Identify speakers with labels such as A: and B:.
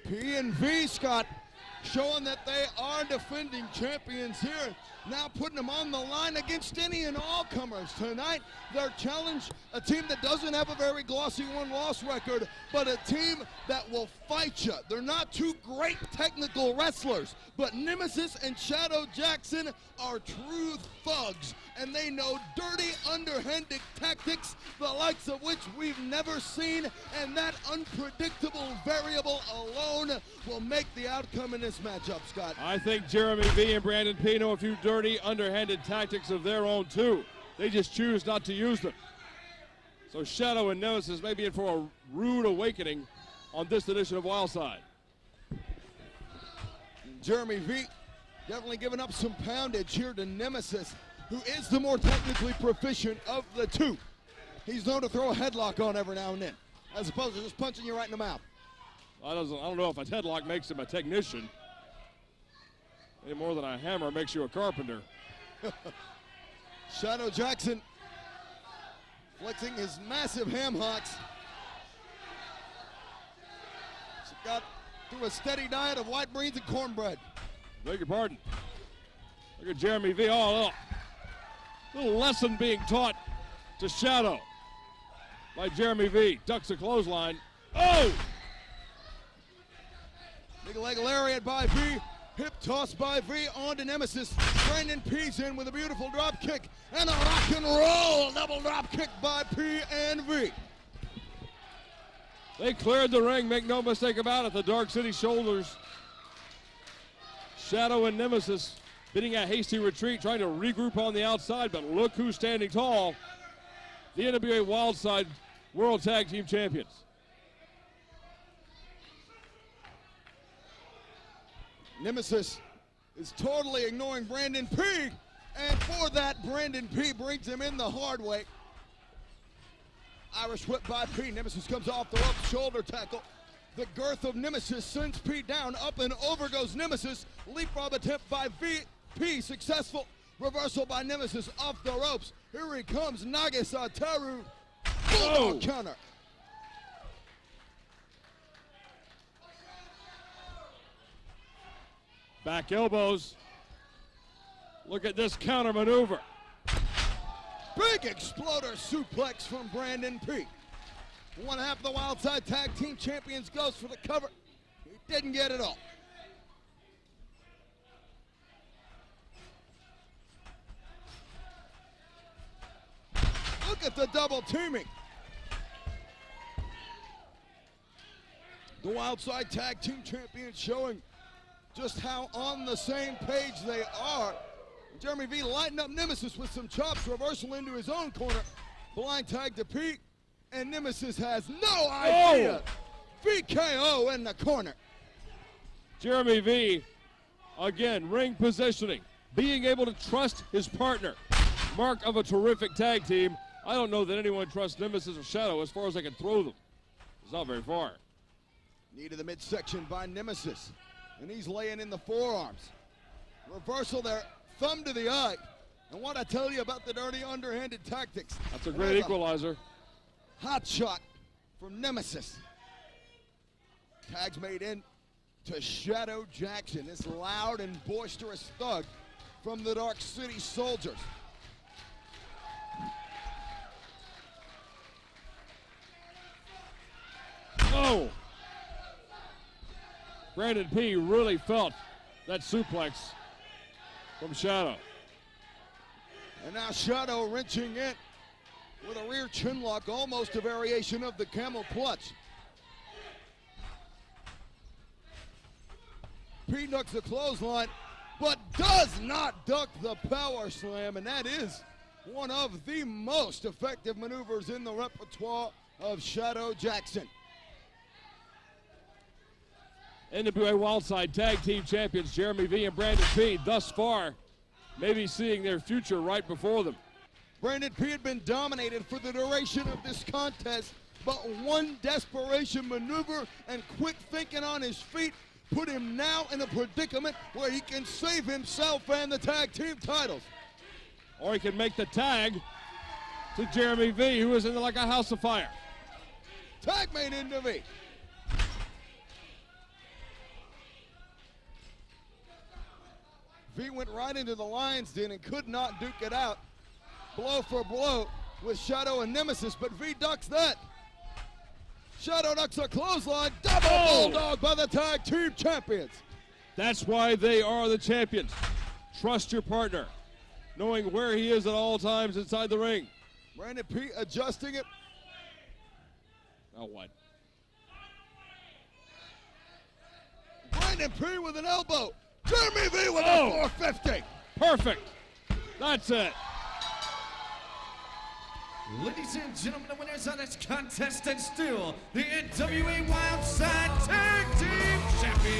A: P&V, Scott, showing that they are defending champions here. Now putting them on the line against any and all comers. Tonight, their challenge, a team that doesn't have a very glossy one-loss record, but a team that will fight you. They're not two great technical wrestlers, but Nemesis and Shadow Jackson are true thugs, and they know dirty, underhanded tactics, the likes of which we've never seen, and that unpredictable variable alone will make the outcome in this matchup, Scott.
B: I think Jeremy V and Brandon P know a few dirty, underhanded tactics of their own, too. They just choose not to use them. So Shadow and Nemesis may be in for a rude awakening on this edition of Wildside.
A: Jeremy V definitely giving up some poundage here to Nemesis, who is the more technically proficient of the two. He's known to throw a headlock on every now and then, as opposed to just punching you right in the mouth.
B: I don't know if a headlock makes him a technician any more than a hammer makes you a carpenter.
A: Shadow Jackson flexing his massive ham hocks. Got through a steady diet of white beans and cornbread.
B: Beg your pardon. Look at Jeremy V. Oh, little lesson being taught to Shadow by Jeremy V. Ducks a clothesline. Oh!
A: Big leg lariat by V. Hip toss by V on to Nemesis. Brandon P's in with a beautiful drop kick and a rock and roll double drop kick by P and V.
B: They cleared the ring, make no mistake about it. The Dark City shoulders. Shadow and Nemesis bidding a hasty retreat, trying to regroup on the outside, but look who's standing tall. The NWA Wildside World Tag Team Champions.
A: Nemesis is totally ignoring Brandon P, and for that, Brandon P brings him in the hard way. Irish whip by P. Nemesis comes off the rope, shoulder tackle. The girth of Nemesis sends P down, up and over goes Nemesis. Leapfrog attempt by P, successful. Reversal by Nemesis off the ropes. Here he comes, Nagasataru. Bulldog counter.
B: Back elbows. Look at this counter maneuver.
A: Big exploder suplex from Brandon P. One half of the Wildside Tag Team Champions goes for the cover. He didn't get it all. Look at the double teaming. The Wildside Tag Team Champions showing just how on the same page they are. Jeremy V lighting up Nemesis with some chops, reversal into his own corner. Blind tag to Pete, and Nemesis has no idea. VKO in the corner.
B: Jeremy V, again, ring positioning, being able to trust his partner. Mark of a terrific tag team. I don't know that anyone trusts Nemesis or Shadow as far as they can throw them. It's not very far.
A: Knee to the midsection by Nemesis, and he's laying in the forearms. Reversal there. Thumb to the eye. And what I tell you about the dirty underhanded tactics.
B: That's a great equalizer.
A: Hot shot from Nemesis. Tags made in to Shadow Jackson, this loud and boisterous thug from the Dark City Soldiers.
B: Oh! Brandon P really felt that suplex from Shadow.
A: And now Shadow wrenching in with a rear chin lock, almost a variation of the camel clutch. P ducks the clothesline, but does not duck the power slam, and that is one of the most effective maneuvers in the repertoire of Shadow Jackson.
B: NWA Wildside Tag Team Champions Jeremy V and Brandon P thus far maybe seeing their future right before them.
A: Brandon P had been dominated for the duration of this contest, but one desperation maneuver and quick thinking on his feet put him now in a predicament where he can save himself and the tag team titles.
B: Or he can make the tag to Jeremy V, who is in like a house of fire.
A: Tag made into V. V went right into the lion's den and could not duke it out. Blow for blow with Shadow and Nemesis, but V ducks that. Shadow ducks a clothesline, double bulldog by the tag team champions.
B: That's why they are the champions. Trust your partner, knowing where he is at all times inside the ring.
A: Brandon P adjusting it.
B: Now what?
A: Brandon P with an elbow. Jeremy V with a 450.
B: Perfect. That's it.
C: Ladies and gentlemen, the winners of this contest and still the NWA Wildside Tag Team Champions.